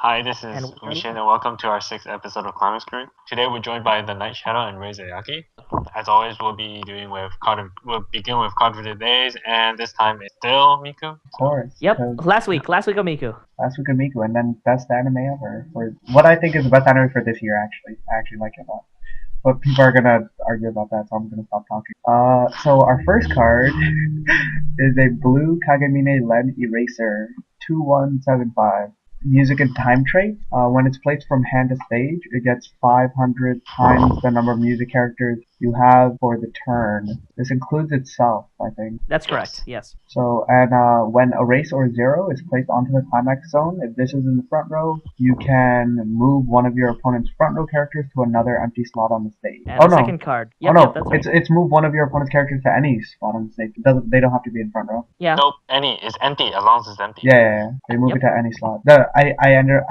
Hi, this And is Mishin, and welcome to our sixth episode of Climax Group. Today we're joined by the Night Shadow and Rei Zayaki. As always, we'll begin with Card for the Days, and this time it's still Miku. Of course. Yep, 'cause last week of Miku. Last week of Miku, and then best anime ever. For what I think is the best anime for this year, actually. I actually like it a lot. But people are gonna argue about that, so I'm gonna stop talking. So our first card is a blue Kagemine Len Eraser 2175. Music and time trait. When it's placed from hand to stage, it gets 500 times the number of music characters you have for the turn. This includes itself, I think. That's correct, yes. So, and when erase or zero is placed onto the climax zone, if this is in the front row, you can move one of your opponent's front row characters to another empty slot on the stage. And the second card. Yep, no, yep, that's right. it's move one of your opponent's characters to any spot on the stage. They don't have to be in front row. Yeah. Nope, it's empty as long as it's empty. Yeah. They move it to any slot. I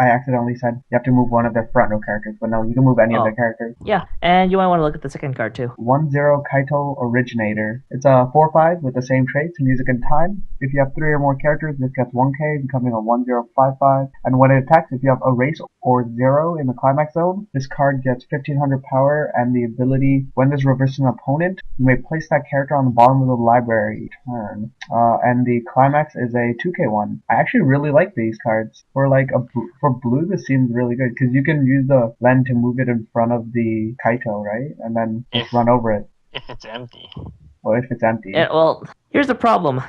accidentally said you have to move one of their front row characters, but no, you can move any of their characters. Yeah, and you might want to look at the second card too. 1-0 Kaito Originator. It's a 4/5 with the same traits, music and time. If you have 3 or more characters, this gets 1k, becoming a 1055. And when it attacks, if you have erase or zero in the climax zone, this card gets 1500 power and the ability, when this reverses an opponent, you may place that character on the bottom of the library turn. And the climax is a 2k one. I actually really like these cards. For blue, this seems really good because you can use the Len to move it in front of the Kaito, right? And then just run over it. If it's empty. Well, if it's empty. Yeah, well, here's the problem.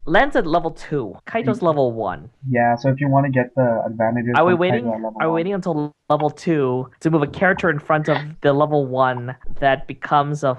Len's at level 2. Kaito's level 1. Yeah, so if you want to get the advantages... Are we waiting until level 2 to move a character in front of the level 1 that becomes a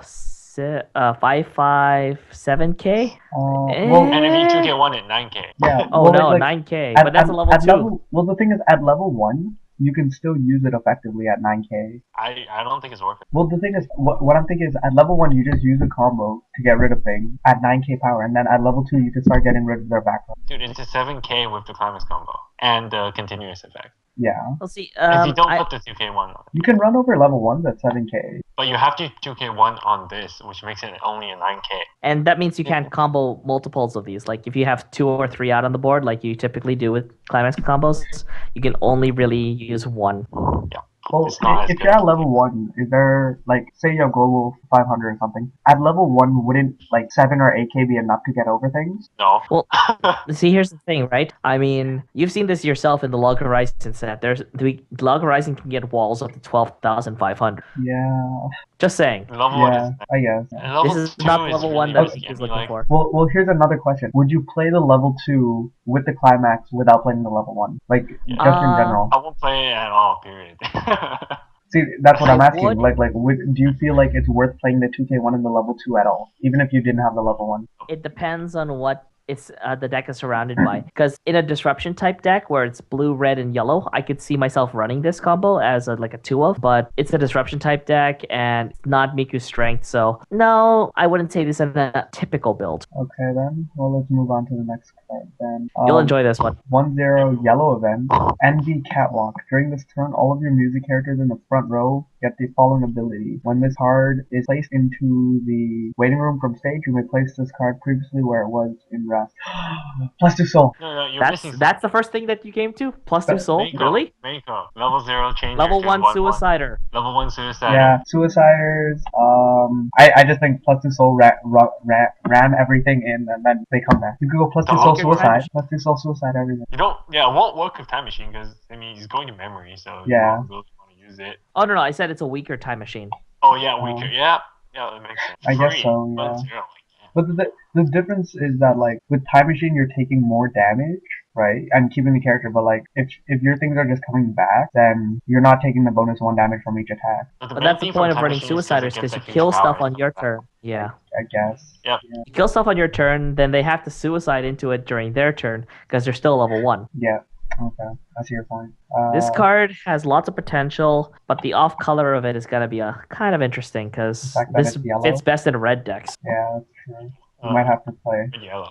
557k? And if you 2k1 at 9k. Yeah. Oh, well, no, 9k. But that's a level 2. Well, the thing is, at level 1, you can still use it effectively at 9k. I don't think it's worth it. Well, the thing is, what I'm thinking is, at level 1, you just use a combo to get rid of things at 9k power, and then at level 2, you can start getting rid of their background. Dude, it's a 7k with the climax combo and the continuous effect. Yeah. We'll see. If you don't put the 2k1 on it. You can run over level 1s at 7k. But you have to 2k1 on this, which makes it only a 9k. And that means you can't combo multiples of these. Like, if you have 2 or 3 out on the board, like you typically do with climax combos, you can only really use 1. Yeah. Well, if you're at level 1, is there, like, say you have global 500 or something, at level 1, wouldn't, like, 7 or 8k be enough to get over things? No. Well, see, here's the thing, right? I mean, you've seen this yourself in the Log Horizon set. Log Horizon can get walls up to 12,500. Yeah. Just saying. Yeah, I guess. This is not level 1 that he's looking for. Well, here's another question. Would you play the level 2 with the climax without playing the level 1? Like, just in general. I won't play it at all, period. See, that's what I'm asking. Would. Do you feel like it's worth playing the 2k1 in the level 2 at all? Even if you didn't have the level 1? It depends on what the deck is surrounded by. Because in a disruption type deck where it's blue, red, and yellow, I could see myself running this combo as a 2-of, but it's a disruption type deck and it's not Miku's strength, so no, I wouldn't say this is a typical build. Okay then, well let's move on to the next card then. You'll enjoy this one. 1-0 yellow event, Envy Catwalk. During this turn, all of your music characters in the front row get the following ability. When this card is placed into the waiting room from stage, you may place this card previously where it was in rest. Plus 2 soul. No, you're missing. That's the first thing that you came to? Plus 2 soul? Really? Mako. Level 0 change. Level 1 Suicider. Level 1 Suicider. Yeah, Suiciders. I just think plus 2 soul ram everything in and then they come back. You could go plus 2 soul suicide. Plus 2 soul suicide everything. It won't work with Time Machine because, I mean, he's going to memory, so you won't really want to use it. Oh, no, I said it's a weaker Time Machine. Oh, yeah, weaker. Yeah, that makes sense. I guess so, yeah. But the difference is that, like, with Time Machine, you're taking more damage, right? And keeping the character, but, like, if your things are just coming back, then you're not taking the bonus 1 damage from each attack. But that's the point of running Suiciders, because you kill stuff on your turn. Yeah. I guess. Yep. Yeah. You kill stuff on your turn, then they have to suicide into it during their turn, because they're still level 1. Yeah. Okay, I see your point. This card has lots of potential, but the off color of it is going to be kind of interesting because this fits best in red decks. Yeah, that's true. You might have to play Red yellow.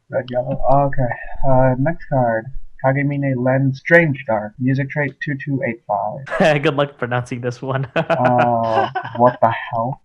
red yellow. Okay. Next card. Kagemine Lens Strange Dark. Music trait 2285. Good luck pronouncing this one. What the hell?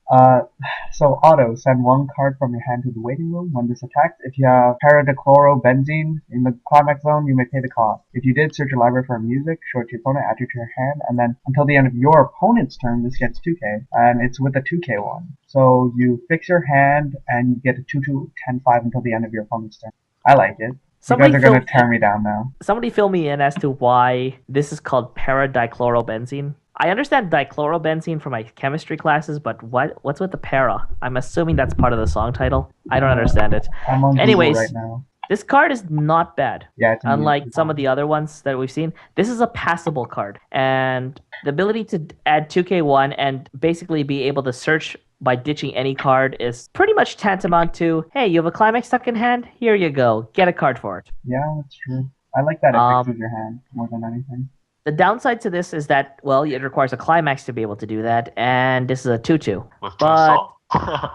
So auto, send one card from your hand to the waiting room. When this attacks, if you have paradichlorobenzene in the climax zone, you may pay the cost. If you did, search your library for music, show it to your opponent, add it to your hand, and then until the end of your opponent's turn, this gets 2k, and it's with a 2k one. So you fix your hand and you get a 2/2/10/5 until the end of your opponent's turn. I like it. You guys are gonna tear me down now. Somebody fill me in as to why this is called paradichlorobenzene. I understand dichlorobenzene from my chemistry classes, but what's with the para? I'm assuming that's part of the song title. I don't understand it. I'm on Google Anyways, right now. this card is not bad. Yeah, it's Unlike some of the other ones that we've seen, this is a passable card. And the ability to add 2k1 and basically be able to search by ditching any card is pretty much tantamount to, hey, you have a climax stuck in hand? Here you go. Get a card for it. Yeah, that's true. I like that it fixes your hand more than anything. The downside to this is that, well, it requires a climax to be able to do that, and this is a 2/2. With But Soul.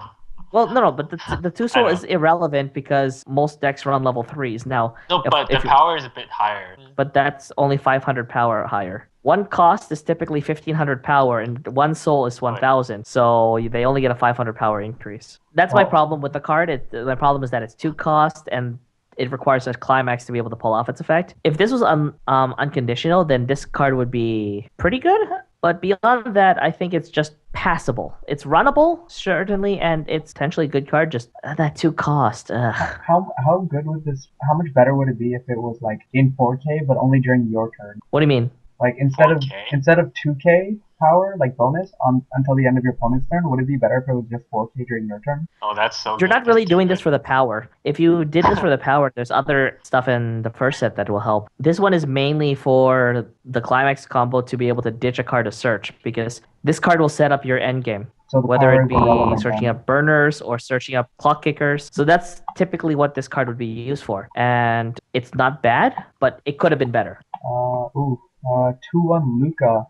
well, no, but the 2 soul is irrelevant because most decks run level 3s. Now, No, but the power is a bit higher. but that's only 500 power higher. One cost is typically 1500 power, and one soul is 1000. So they only get a 500 power increase. That's my problem with the card. My problem is that it's 2 cost, and it requires a climax to be able to pull off its effect. If this was unconditional, then this card would be pretty good. But beyond that, I think it's just passable. It's runnable, certainly, and it's potentially a good card. Just that 2 cost. How good would this? How much better would it be if it was like in 4K, but only during your turn? What do you mean? Like instead 4K? of 2K power, like bonus until the end of your opponent's turn, would it be better if it was just 4K during your turn? Oh, that's so You're good. not really doing this for the power. If you did this for the power, there's other stuff in the first set that will help. This one is mainly for the climax combo to be able to ditch a card to search, because this card will set up your end game. So the Whether power it is be irrelevant searching then. up burners or searching up clock kickers. So that's typically what this card would be used for. And it's not bad, but it could have been better. 2/1 Luca,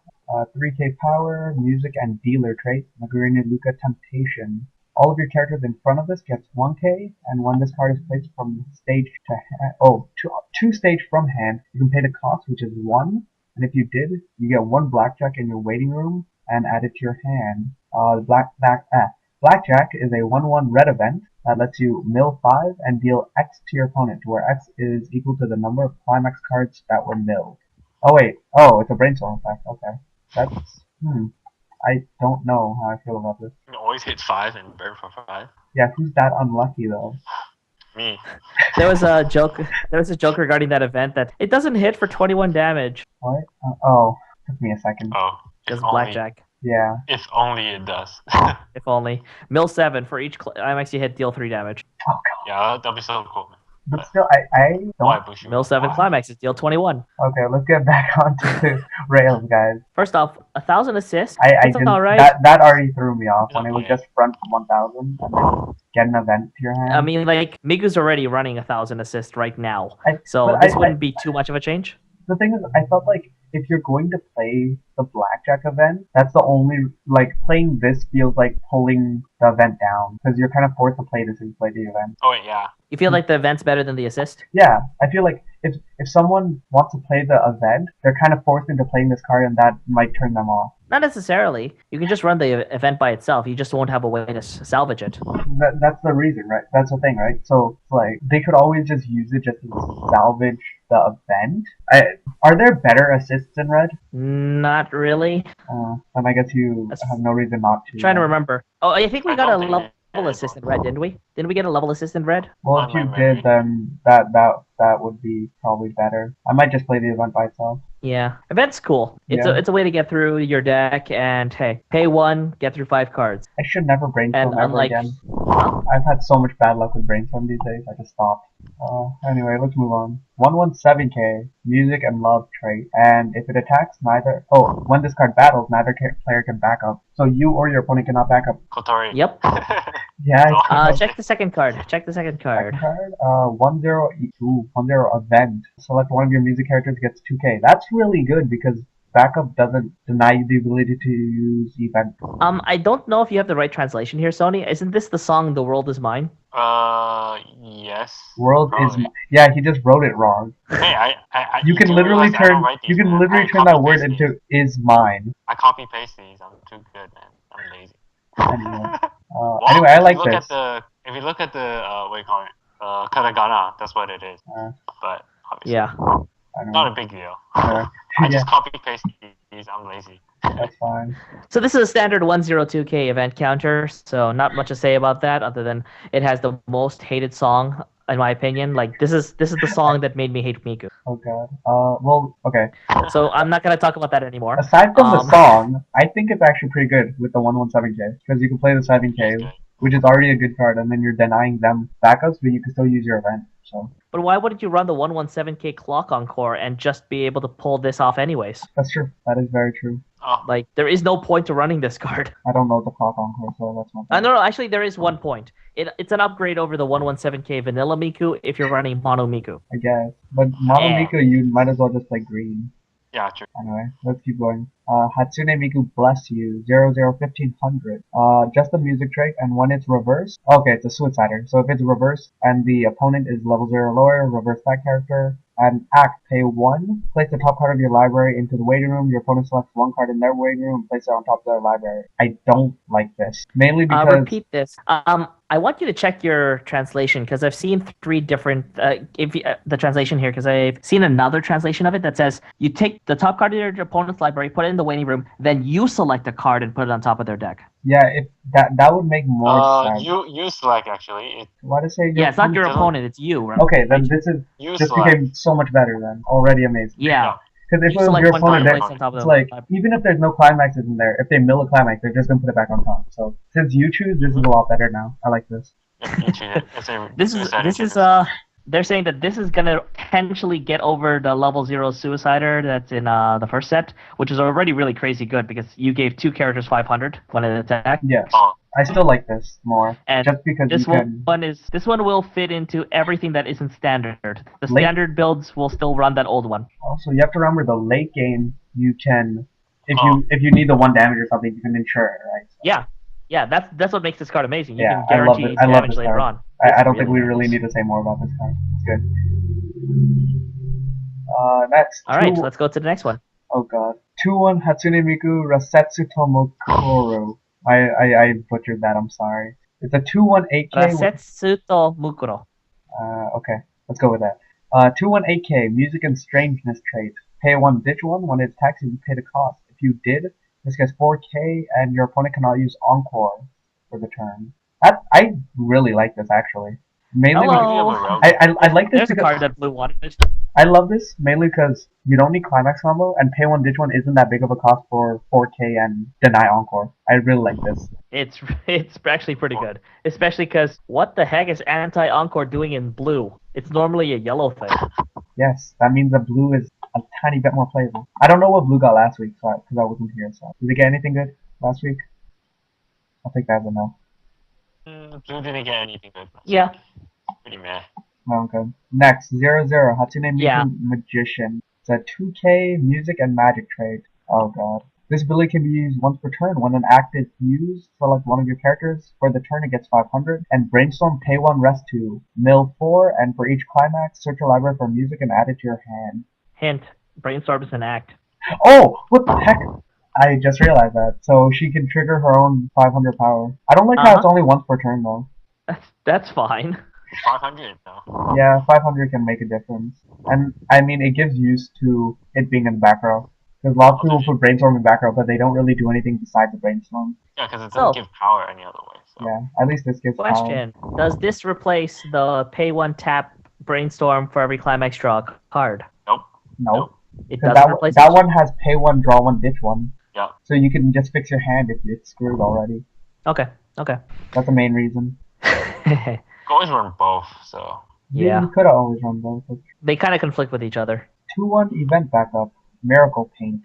3k power, music and dealer trait, Magurine Luca Temptation. All of your characters in front of this gets 1k, and when this card is placed from stage to hand, two stage from hand, you can pay the cost, which is 1, and if you did, you get 1 blackjack in your waiting room and add it to your hand. Blackjack is a 1/1 red event that lets you mill 5 and deal X to your opponent, where X is equal to the number of climax cards that were milled. Oh wait, it's a brainstorm effect, okay. That's, I don't know how I feel about this. You always hit 5 and burn for 5. Yeah, who's that unlucky though? Me. There was a joke regarding that event that it doesn't hit for 21 damage. What? Took me a second. Oh, Because blackjack. Yeah. If only it does. If only. Mill 7 for each climax you hit, deal 3 damage. Oh god. Yeah, that'd be so cool. But still, I Why don't. push you? Mill 7 climaxes, deal 21. Okay, let's get back onto the rails, guys. First off, 1,000 assists. I That's didn't. alright. That already threw me off when it was Okay. just front from 1,000 and then get an event to your hand. I mean, like, Migu's already running 1,000 assists right now. So but this I- wouldn't be too much of a change. The thing is, I felt like if you're going to play the blackjack event, that's the only, like, playing this feels like pulling the event down, because you're kind of forced to play this if you play the event. Oh wait, yeah. You feel like the event's better than the assist? Yeah, I feel like if someone wants to play the event, they're kind of forced into playing this card, and that might turn them off. Not necessarily. You can just run the event by itself. You just won't have a way to salvage it. That's the reason, right? That's the thing, right? So, like, they could always just use it just to salvage the event. Are there better assists in red? Not really. Then I guess you That's- have no reason not to. I'm trying to remember. Oh, I think we I got a don't think level it- assist in red, didn't we? Didn't we get a level assist in red? Well, if you On my did, then that would be probably better. I might just play the event by itself. Yeah. Event's cool. It's Yeah. a way to get through your deck and, hey, pay 1, get through 5 cards. I should never brainstorm And ever unlike... again. Huh? I've had so much bad luck with brainstorm these days. I just stopped. Anyway, let's move on. 1/17k, music and love trait, and if it attacks, when this card battles, neither player can back up. So you or your opponent cannot back up. Kotori. Yep. Yeah. Check the second card. Check the second card. 1/0 event. Select one of your music characters gets 2k. That's really good because backup doesn't deny you the ability to use event. I don't know if you have the right translation here, Sony. Isn't this the song "The World Is Mine"? Yes. World is Probably. yeah. He just wrote it wrong. Hey, You you can do literally realize I don't turn write you these, can man. literally I turn copy that word paste these. into is mine. I copy paste these. I'm too good, man. I'm lazy. Anyway, Well, anyway, I if you like look this. at the what do you call it? Katakana, that's what it is. Uh, But obviously, Yeah. I don't not know. a big deal. Uh, I yeah, just copy paste these. I'm lazy. that's fine. So this is a standard 102K event counter, so not much to say about that other than it has the most hated song in my opinion. Like this is the song that made me hate Miku. Oh god. Well, okay. So I'm not gonna talk about that anymore. Aside from the song, I think it's actually pretty good with the 117K because you can play the It is 7K, good. which is already a good card, and then you're denying them backups, but you can still use your event. So But why wouldn't you run the 117K clock encore and just be able to pull this off anyways? that's true. That is very true. Oh, Like there is no point to running this card. I don't know the clock encore, so that's not bad. No, actually there is one point. It's an upgrade over the 117K vanilla Miku if you're running mono Miku. I guess. But Mono Yeah. Miku, you might as well just play green. yeah, true. Anyway, let's keep going. Hatsune Miku Bless You, 001500. Just a music trait, and when it's reversed, okay, it's a suicider. So if it's reversed and the opponent is level 0 lower, reverse that character. And act, pay 1, place the top card of your library into the waiting room. Your opponent selects one card in their waiting room and place it on top of their library. I don't like this. Mainly because Repeat this. I want you to check your translation because I've seen three different. The translation here because I've seen another translation of it that says you take the top card of your opponent's library, put it in the waiting room, then you select a card and put it on top of their deck. yeah, if that would make more sense. You select actually. Why to say Yeah, it's not your doesn't- opponent; it's you. Right? Okay, then this is You just select. became so much better then. Already amazing. Yeah, Because if you it was select your one card opponent, and then place it on top of it's the like library. even if there's no climaxes in there, if they mill a climax, they're just gonna put it back on top. So since you choose, this is a lot better now. I like this. You cheated. This is they're saying that this is gonna potentially get over the level 0 suicider that's in the first set, which is already really crazy good because you gave two characters 500 when it attacked. Yeah, Oh, I still like this more, And just because this you can. this one will fit into everything that isn't standard. The Late- standard builds will still run that old one. Also, you have to remember the late game. You can, if Oh. you need the 1 damage or something, you can insure it, right? So, Yeah, that's what makes this card amazing. You Yeah, can I love guarantee it. I love damage this later card. on. I It's don't think we really nice. need to say more about this card. It's good. Next. All right, two- let's go to the next one. Oh god. 2-1 Hatsune Miku Rasetsu Tomokoro. I butchered that, I'm sorry. It's a 2-1 8K. Rasetsu to Mukuro. Okay, let's go with that. 2-1 8K, Music and Strangeness trait. Pay 1, ditch 1. When it attacks, you pay the cost. If you did, this gets 4K, and your opponent cannot use Encore for the turn. I really like this, actually. Mainly Hello. I like this There's a because card that Blue wanted. I love this mainly because you don't need climax combo, and pay 1 ditch 1 isn't that big of a cost for 4K and deny encore. I really like this. It's actually pretty good, especially because what the heck is anti-encore doing in blue? It's normally a yellow thing. Yes, that means that blue is a tiny bit more playable. I don't know what blue got last week, because I wasn't here. So did it get anything good last week? I think that's enough. Blue didn't get anything good. Yeah. Pretty meh. Okay. Next, 0-0 Hatsune Miku Yeah. Magician. It's a 2K music and magic trait. Oh god. This ability can be used once per turn. When an act is used, select one of your characters. For the turn, it gets 500. And Brainstorm, pay 1, rest 2. Mill 4, and for each climax, search your library for music and add it to your hand. Hint: Brainstorm is an act. Oh! What the heck? I just realized that. So she can trigger her own 500 power. I don't like how it's only once per turn, though. That's fine. 500 though. Yeah, 500 can make a difference. And, I mean, it gives use to it being in the back row. Because a lot of people put Brainstorm in back row, but they don't really do anything besides the Brainstorm. Yeah, because it So- doesn't give power any other way. So. Yeah, at least this gives power. Question: Does this replace the pay 1 tap Brainstorm for every climax draw card? No. It 'Cause doesn't replace that it? one has pay 1, draw 1, ditch 1. Yeah. So you can just fix your hand if it's screwed already. Okay. That's the main reason. You can always run both, so. Yeah. You could have always run both. They kind of conflict with each other. 2-1 event backup. Miracle Paint.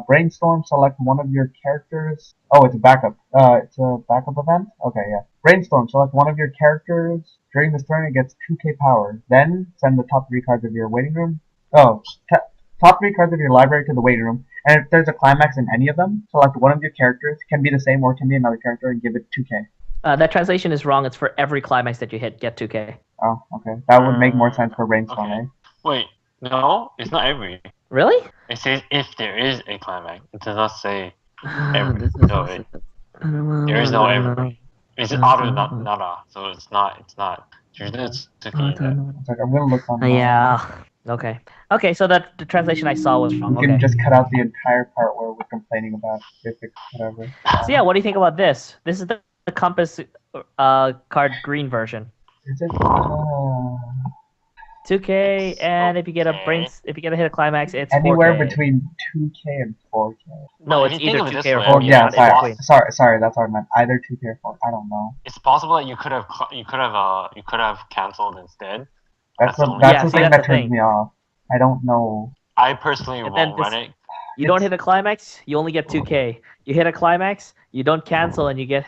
Brainstorm, select one of your characters. Oh, it's a backup. It's a backup event? Okay, yeah. Brainstorm, select one of your characters. During this turn, it gets 2k power. Then, send the top 3 cards of your waiting room. Top 3 cards of your library to the waiting room. And if there's a climax in any of them, select one of your characters. Can be the same or can be another character and give it 2k. That translation is wrong. It's for every climax that you hit, get 2K. Oh, okay. That would make more sense for Rainstorm, Okay. eh? Wait, no, it's not every. Really? It says if there is a climax. It does not say every. So there is no every. It's auto nada, so it's not. There's no 2K in that. It's like, I'm gonna look online. Yeah. Okay. Okay, so the translation I saw was wrong. You can Okay. just cut out the entire part where we're complaining about physics, whatever. So yeah, what do you think about this? This is the Compass card green version. Is it? 2K, and if you get a Okay. if you get a hit a climax, it's Anywhere 4K. between 2K and 4K. No, But it's if you think either of it this 2K or way, 4K. Oh yeah, not in sorry, between. sorry, that's what I meant. Either 2K or 4. I don't know. it's possible that you could have canceled instead. That's the the only- that's Yeah, the see, thing that's that the turns thing. me off. I don't know. I personally And then won't run it. You don't hit a climax, you only get 2K. You hit a climax, you don't cancel, and you get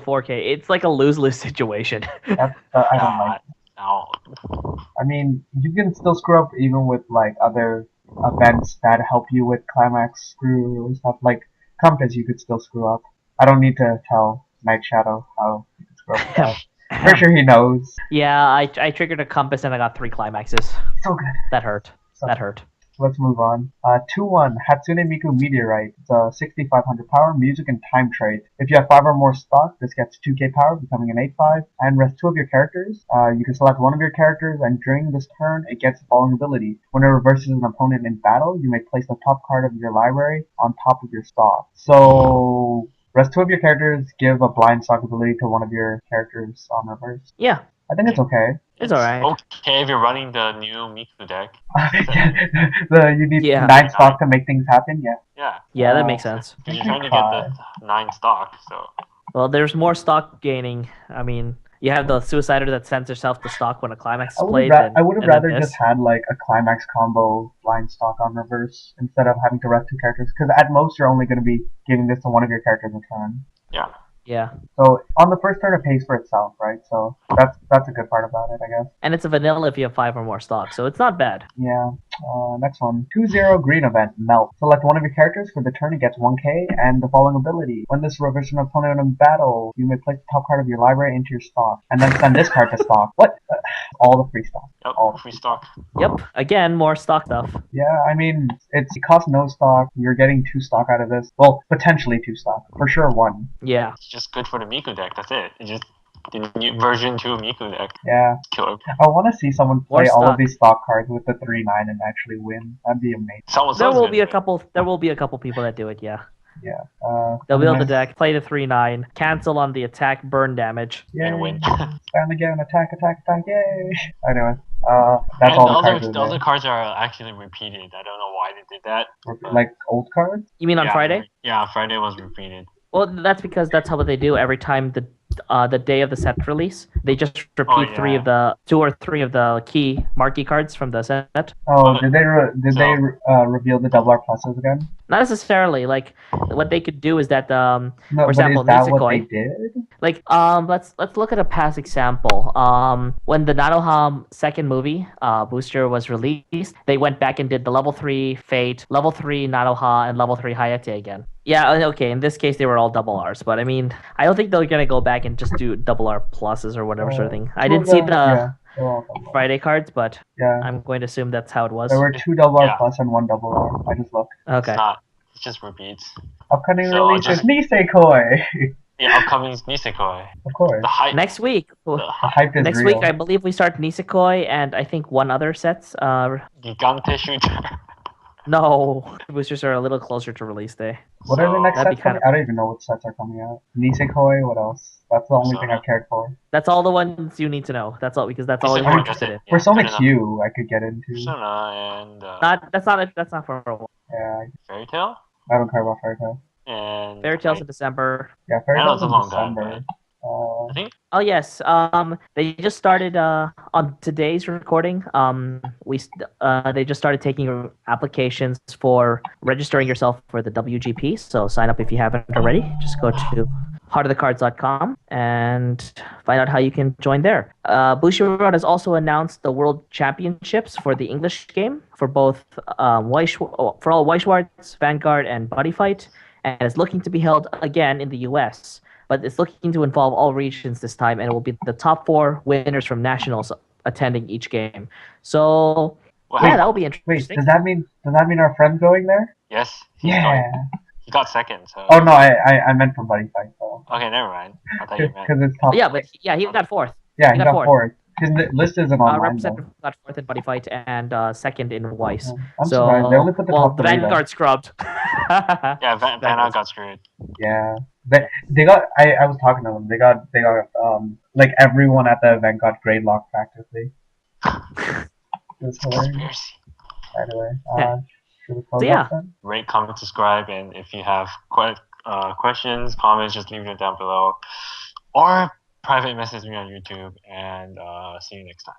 4K. It's like a lose-lose situation. That's I don't like. No. I mean, you can still screw up even with like other events that help you with climax screw and stuff. Like Compass, you could still screw up. I don't need to tell Night Shadow how you can screw up with that. Pretty sure he knows. Yeah, I triggered a compass and I got 3 climaxes. So good. That hurt. So That hurt. Let's move on. 2-1 Hatsune Miku Meteorite. It's a 6500 power, music, and time trait. If you have 5 or more stock, this gets 2k power, becoming an 8-5. And rest 2 of your characters. You can select one of your characters, and during this turn, it gets the following ability. When it reverses an opponent in battle, you may place the top card of your library on top of your stock. So, rest 2 of your characters give a blind stock ability to one of your characters on reverse. Yeah, I think it's okay. it's alright. Okay if you're running the new Miku deck. You need Yeah. 9 stock to make things happen, yeah. Yeah. Yeah, that makes sense. Because you're trying to get the 9 stock, so. Well, there's more stock gaining. I mean, you have the Suicider that sends herself to stock when a climax is played. I would have and rather then this. just had like a climax combo blind stock on reverse instead of having to rest 2 characters. Because at most you're only going to be giving this to one of your characters a turn. Yeah. Yeah, So on the first turn it pays for itself, right? So that's a good part about it, I guess. and it's a vanilla if you have 5 or more stock, so it's not bad. Yeah. Next one. 2-0 green event, Melt. Select one of your characters for the turn, it gets 1k, and the following ability. When this reverses an opponent in battle, you may place the top card of your library into your stock, and then send this card to stock. What? All the free stock. Yep, All the free stock. Yep, again, more stock stuff. Yeah, I mean, it costs no stock. You're getting 2 stock out of this. Well, potentially 2 stock. For sure 1. Yeah. It's just good for the Miku deck, that's it. It's just the new version 2 Miku deck. Yeah. Killer. I want to see someone More play all stock. of these stock cards with the 3-9 and actually win. That'd be amazing. There will be a couple people that do it, yeah. Yeah. They'll build the nice. deck, play the 3-9, cancel on the attack, burn damage. Yay. and win. Stand again, attack, yay! Anyway, that's And all the cards. the other cards are actually repeated. I don't know why they did that. Like old cards? You mean on Yeah, Friday? Yeah, Friday was repeated. Well, that's because that's how they do every time the day of the set release. They just repeat yeah. 2 or 3 of the key marquee cards from the set. Oh, did they reveal the double R pluses again? Not necessarily. Like what they could do is that No, for example, but is that what Nisekoi. they did? Like let's look at a past example. When the Nanoha second movie booster was released, they went back and did the level 3 Fate, level 3 Nanoha, and level 3 Hayate again. Yeah, okay. In this case, they were all double R's, but I mean, I don't think they're gonna go back and just do double R pluses or whatever sort of thing. I didn't see the Friday cards, but yeah. I'm going to assume that's how it was. There were 2 double R plus and 1 double R. I just looked. Okay. It's not. It just repeats. Upcoming So release is just- Nisekoi. Yeah, upcoming is Nisekoi. Of course. The hype. Next week. The The hype is Next real. week, I believe we start Nisekoi and I think one other sets. Gigante shooter. No, boosters are a little closer to release day. What are the next that'd be sets coming? I don't even know what sets are coming out. Nisekoi, what else? That's the only thing I've cared for. That's all the ones you need to know. That's all because that's all Nisekoi, you're that's interested it. in. Yeah, Persona good enough. Q, I could get into. Persona and That's not for a while. Yeah, Fairy Tail I don't care about Fairy Tail. and Fairy Tales in December. Yeah, Fairy I know Tail's it's a in long time, December. I think Oh yes. They just started on today's recording. They just started taking applications for registering yourself for the WGP. So sign up if you haven't already. Just go to heartofthecards.com and find out how you can join there. Bushiroad has also announced the World Championships for the English game for both for all Weiss Schwarz, Vanguard, and Buddy Fight, and is looking to be held again in the U.S. but it's looking to involve all regions this time, and it will be the top 4 winners from nationals attending each game. So Well, yeah, hey, that will be Wait, interesting. does that mean our friend's going there? yes, Yeah. he got second. So Oh no, I meant for Buddy Fight though. okay, never mind. I thought you meant. Because it's top. Yeah, but he got 4th. Yeah, he he got got fourth. His list isn't online though. Representative got 4th in Buddy Fight and 2nd in Weiss. I'm surprised. They only put the top the 3 Vanguard scrubbed. Yeah, Van got screwed. Yeah. They got I was talking to them. They got like everyone at the event got grade locked practically. It's hilarious. Conspiracy. Anyway, should we close So, yeah. up then? Rate, comment, subscribe, and if you have questions, comments, just leave them down below, or private message me on YouTube. And see you next time.